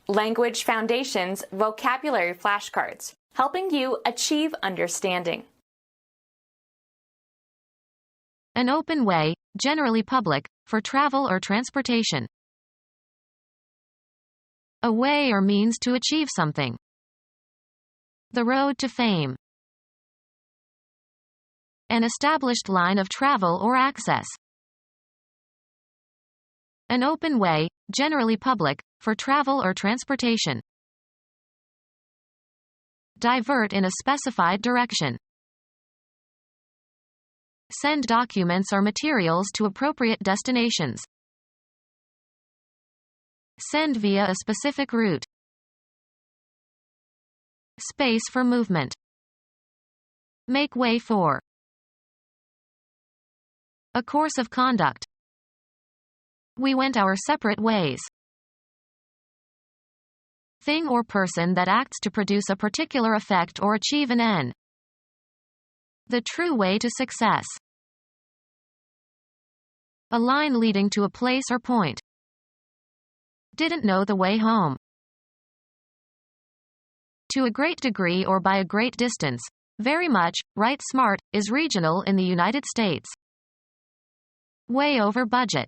Language Foundations Vocabulary Flashcards, helping you achieve understanding. An open way, generally public, for travel or transportation. A way or means to achieve something. The road to fame. An established line of travel or access. An open way, generally public, for travel or transportation. Divert in a specified direction. Send documents or materials to appropriate destinations. Send via a specific route. Space for movement. Make way for. A course of conduct. We went our separate ways. Thing or person that acts to produce a particular effect or achieve an end. The true way to success. A line leading to a place or point. Didn't know the way home. To a great degree or by a great distance. Very much, right. Smart, is regional in the United States. Way over budget.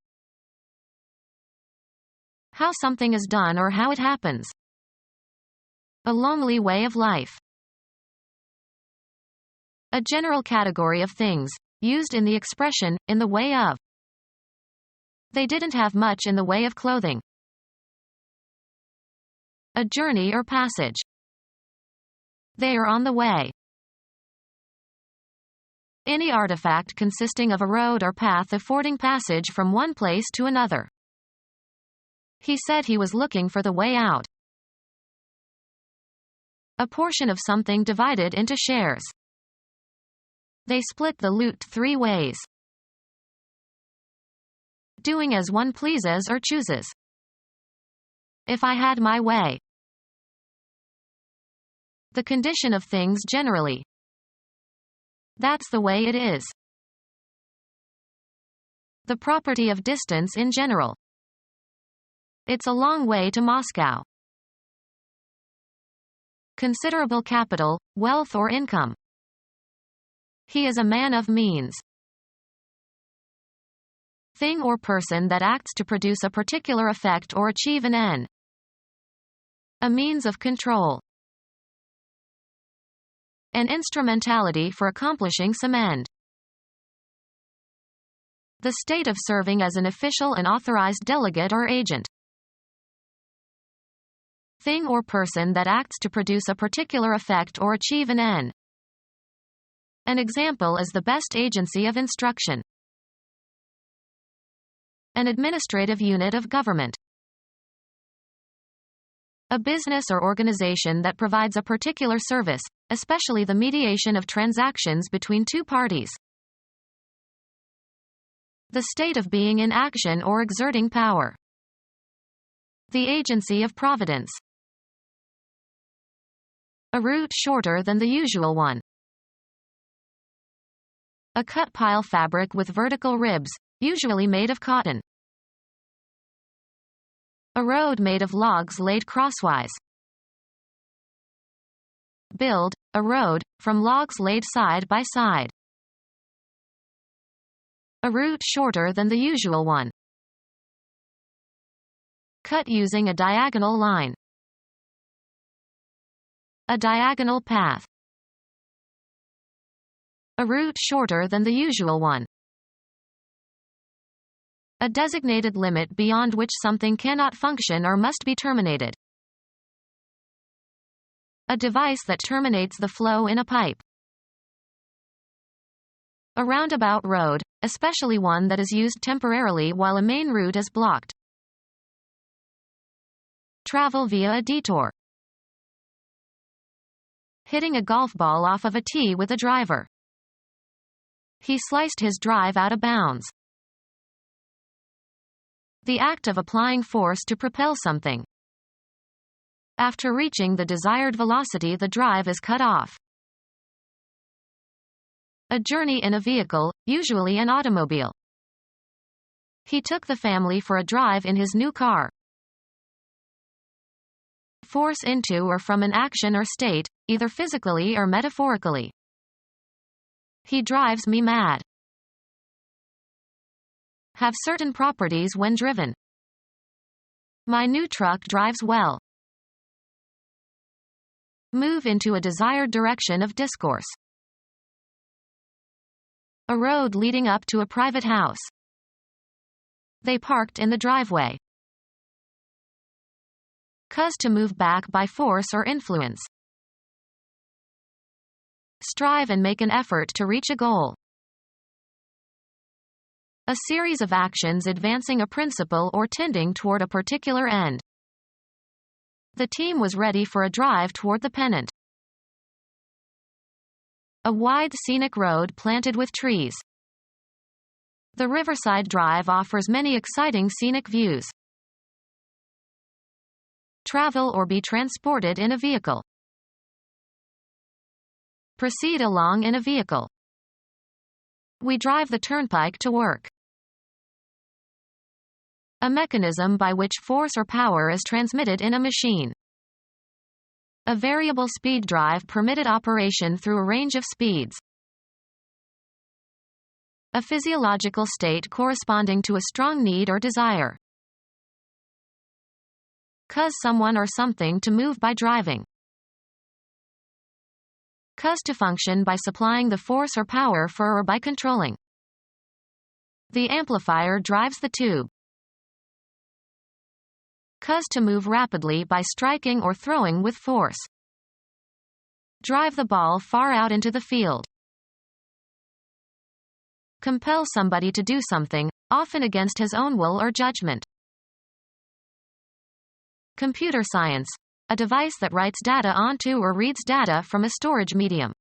How something is done or how it happens. A lonely way of life. A general category of things, used in the expression, in the way of. They didn't have much in the way of clothing. A journey or passage. They are on the way. Any artifact consisting of a road or path affording passage from one place to another. He said he was looking for the way out. A portion of something divided into shares. They split the loot 3 ways. Doing as one pleases or chooses. If I had my way. The condition of things generally. That's the way it is. The property of distance in general. It's a long way to Moscow. Considerable capital, wealth or income. He is a man of means. Thing or person that acts to produce a particular effect or achieve an end. A means of control. An instrumentality for accomplishing some end. The state of serving as an official and authorized delegate or agent. Thing or person that acts to produce a particular effect or achieve an end. An example is the best agency of instruction. An administrative unit of government. A business or organization that provides a particular service, especially the mediation of transactions between 2 parties. The state of being in action or exerting power. The agency of providence. A route shorter than the usual one. A cut pile fabric with vertical ribs, usually made of cotton. A road made of logs laid crosswise. Build, a road, from logs laid side by side. A route shorter than the usual one. Cut using a diagonal line. A diagonal path. A route shorter than the usual one. A designated limit beyond which something cannot function or must be terminated. A device that terminates the flow in a pipe. A roundabout road, especially one that is used temporarily while a main route is blocked. Travel via a detour. Hitting a golf ball off of a tee with a driver. He sliced his drive out of bounds. The act of applying force to propel something. After reaching the desired velocity, the drive is cut off. A journey in a vehicle, usually an automobile. He took the family for a drive in his new car. force into or from an action or state, either physically or metaphorically. He drives me mad. Have certain properties when driven. My new truck drives well. Move into a desired direction of discourse. A road leading up to a private house. They parked in the driveway. Cause to move back by force or influence. Strive and make an effort to reach a goal. A series of actions advancing a principle or tending toward a particular end. The team was ready for a drive toward the pennant. A wide scenic road planted with trees. The Riverside Drive offers many exciting scenic views. Travel or be transported in a vehicle. Proceed along in a vehicle. We drive the turnpike to work. A mechanism by which force or power is transmitted in a machine. A variable speed drive permitted operation through a range of speeds. A physiological state corresponding to a strong need or desire. Cause someone or something to move by driving. Cause to function by supplying the force or power for or by controlling. The amplifier drives the tube. Cause to move rapidly by striking or throwing with force. Drive the ball far out into the field. Compel somebody to do something, often against his own will or judgment. Computer science. A device that writes data onto or reads data from a storage medium.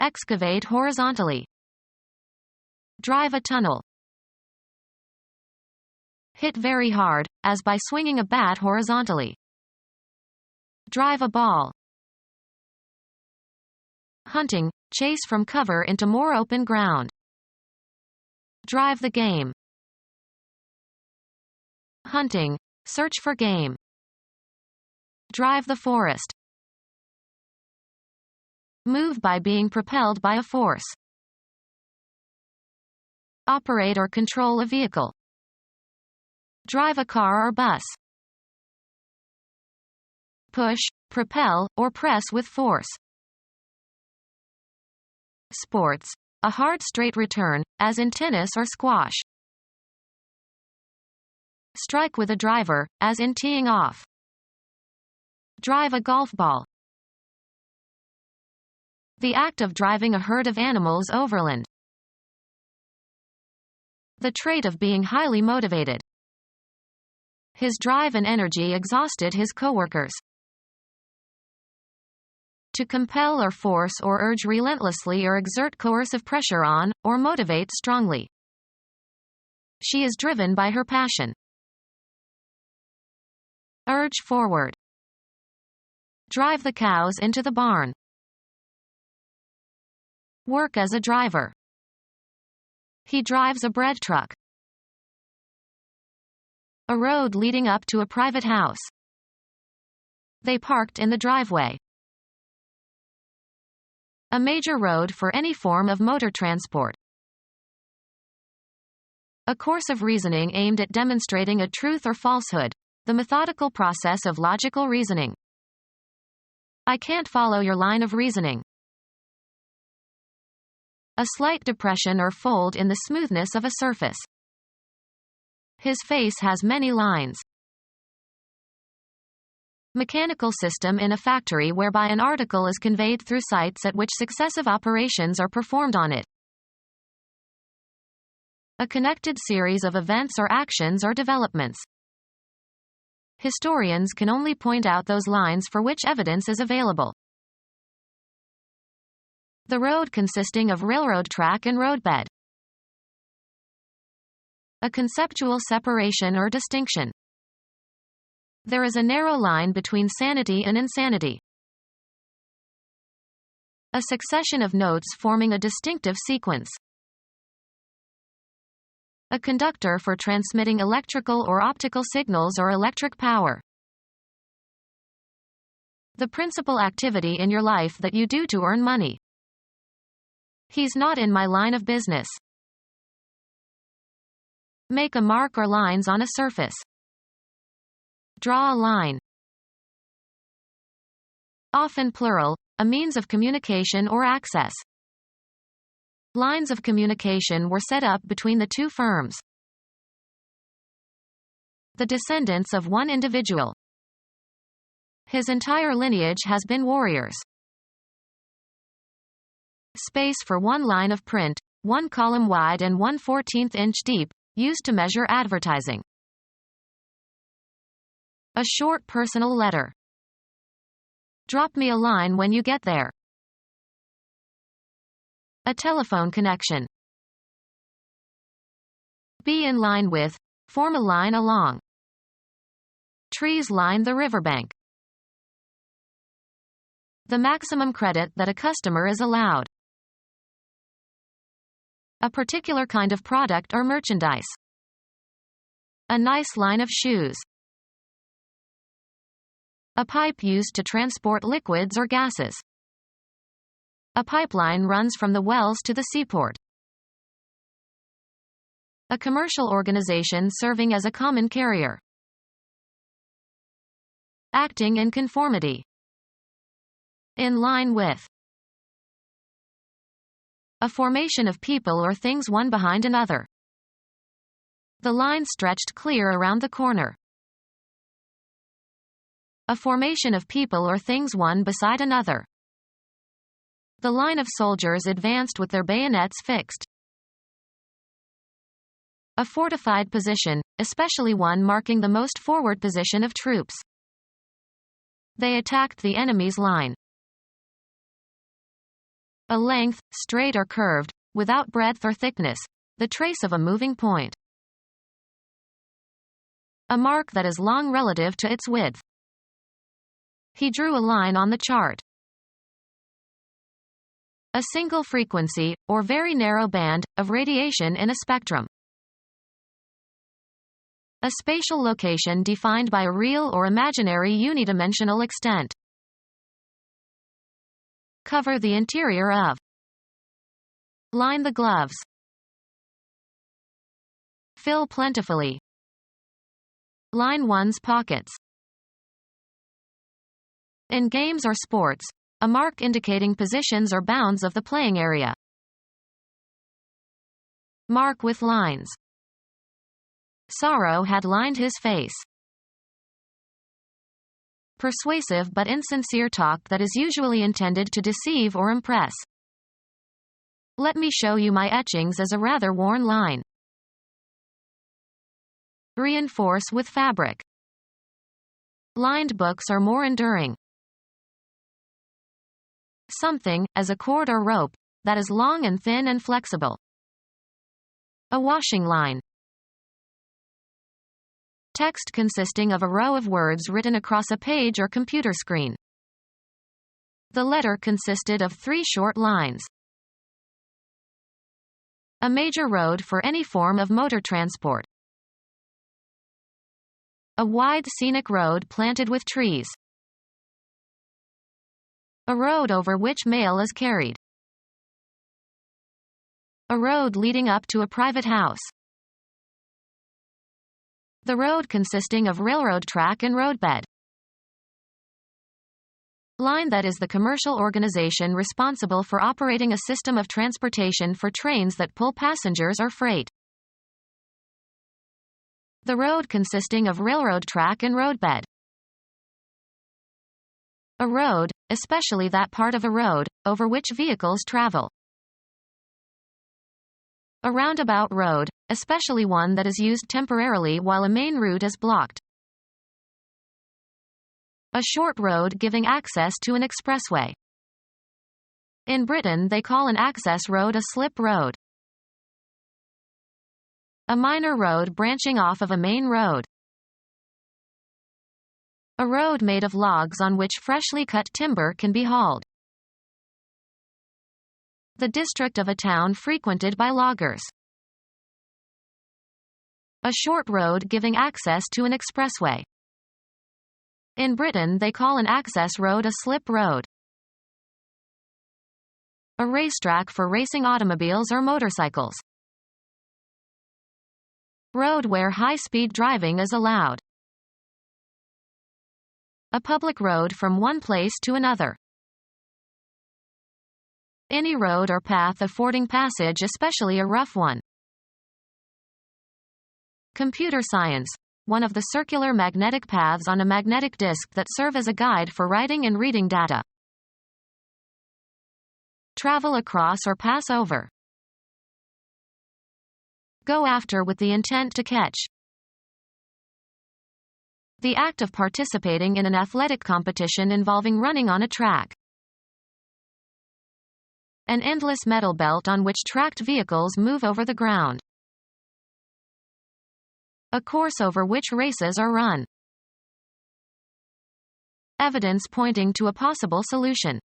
Excavate horizontally. Drive a tunnel. Hit very hard, as by swinging a bat horizontally. Drive a ball. Hunting. Chase from cover into more open ground. Drive the game. Hunting. Search for game. Drive the forest. Move by being propelled by a force. Operate or control a vehicle. Drive a car or bus. Push, propel, or press with force. Sports. A hard straight return, as in tennis or squash. Strike with a driver, as in teeing off. Drive a golf ball. The act of driving a herd of animals overland. The trait of being highly motivated. His drive and energy exhausted his coworkers. To compel or force or urge relentlessly or exert coercive pressure on, or motivate strongly. She is driven by her passion. Urge forward. Drive the cows into the barn. Work as a driver. He drives a bread truck. A road leading up to a private house. They parked in the driveway. A major road for any form of motor transport. A course of reasoning aimed at demonstrating a truth or falsehood. The methodical process of logical reasoning. I can't follow your line of reasoning. A slight depression or fold in the smoothness of a surface. His face has many lines. Mechanical system in a factory whereby an article is conveyed through sites at which successive operations are performed on it. A connected series of events or actions or developments. Historians can only point out those lines for which evidence is available. The road consisting of railroad track and roadbed. A conceptual separation or distinction. There is a narrow line between sanity and insanity. A succession of notes forming a distinctive sequence. A conductor for transmitting electrical or optical signals or electric power. The principal activity in your life that you do to earn money. He's not in my line of business. Make a mark or lines on a surface. Draw a line. Often plural, a means of communication or access. Lines of communication were set up between the two firms. The descendants of one individual. His entire lineage has been warriors. Space for one line of print, 1 column wide and 1/14 inch deep, used to measure advertising. A short personal letter. Drop me a line when you get there. A telephone connection. Be in line with, form a line along. Trees line the riverbank. The maximum credit that a customer is allowed. A particular kind of product or merchandise. A nice line of shoes. A pipe used to transport liquids or gases. A pipeline runs from the wells to the seaport. A commercial organization serving as a common carrier. Acting in conformity. In line with. A formation of people or things one behind another. The line stretched clear around the corner. A formation of people or things one beside another. The line of soldiers advanced with their bayonets fixed. A fortified position, especially one marking the most forward position of troops. They attacked the enemy's line. A length, straight or curved, without breadth or thickness, the trace of a moving point. A mark that is long relative to its width. He drew a line on the chart. A single frequency, or very narrow band, of radiation in a spectrum. A spatial location defined by a real or imaginary unidimensional extent. Cover the interior of. Line the gloves. Fill plentifully. Line one's pockets. In games or sports, a mark indicating positions or bounds of the playing area. Mark with lines. Sorrow had lined his face. Persuasive but insincere talk that is usually intended to deceive or impress. Let me show you my etchings as a rather worn line. Reinforce with fabric. Lined books are more enduring. Something, as a cord or rope, that is long and thin and flexible. A washing line. Text consisting of a row of words written across a page or computer screen. The letter consisted of 3 short lines. A major road for any form of motor transport. A wide scenic road planted with trees. A road over which mail is carried. A road leading up to a private house. The road consisting of railroad track and roadbed. Line that is the commercial organization responsible for operating a system of transportation for trains that pull passengers or freight. The road consisting of railroad track and roadbed. A road, especially that part of a road, over which vehicles travel. A roundabout road, especially one that is used temporarily while a main route is blocked. A short road giving access to an expressway. In Britain they call an access road a slip road. A minor road branching off of a main road. A road made of logs on which freshly cut timber can be hauled. The district of a town frequented by loggers. A short road giving access to an expressway. In Britain they call an access road a slip road. A racetrack for racing automobiles or motorcycles. Road where high-speed driving is allowed. A public road from one place to another. Any road or path affording passage, especially a rough one. Computer science. One of the circular magnetic paths on a magnetic disk that serve as a guide for writing and reading data. Travel across or pass over. Go after with the intent to catch. The act of participating in an athletic competition involving running on a track. An endless metal belt on which tracked vehicles move over the ground. A course over which races are run. Evidence pointing to a possible solution.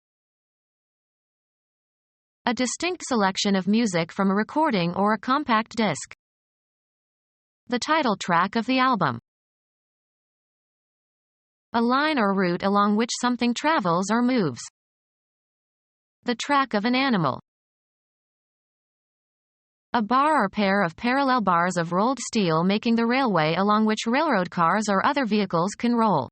A distinct selection of music from a recording or a compact disc. The title track of the album. A line or route along which something travels or moves. The track of an animal. A bar or pair of parallel bars of rolled steel making the railway along which railroad cars or other vehicles can roll.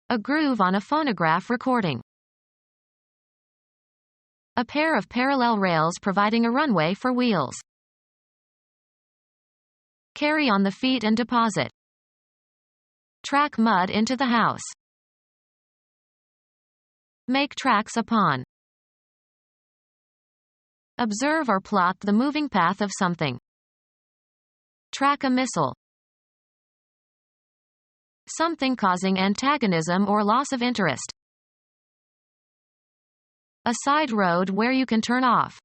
A groove on a phonograph recording. A pair of parallel rails providing a runway for wheels. Carry on the feet and deposit. Track mud into the house. Make tracks upon. Observe or plot the moving path of something. Track a missile. Something causing antagonism or loss of interest. A side road where you can turn off.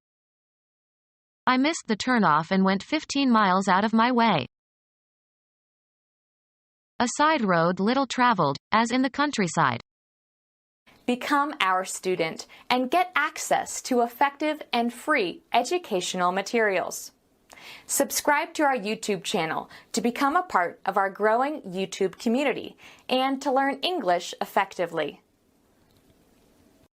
I missed the turnoff and went 15 miles out of my way. A side road little traveled, as in the countryside. Become our student and get access to effective and free educational materials. Subscribe to our YouTube channel to become a part of our growing YouTube community and to learn English effectively.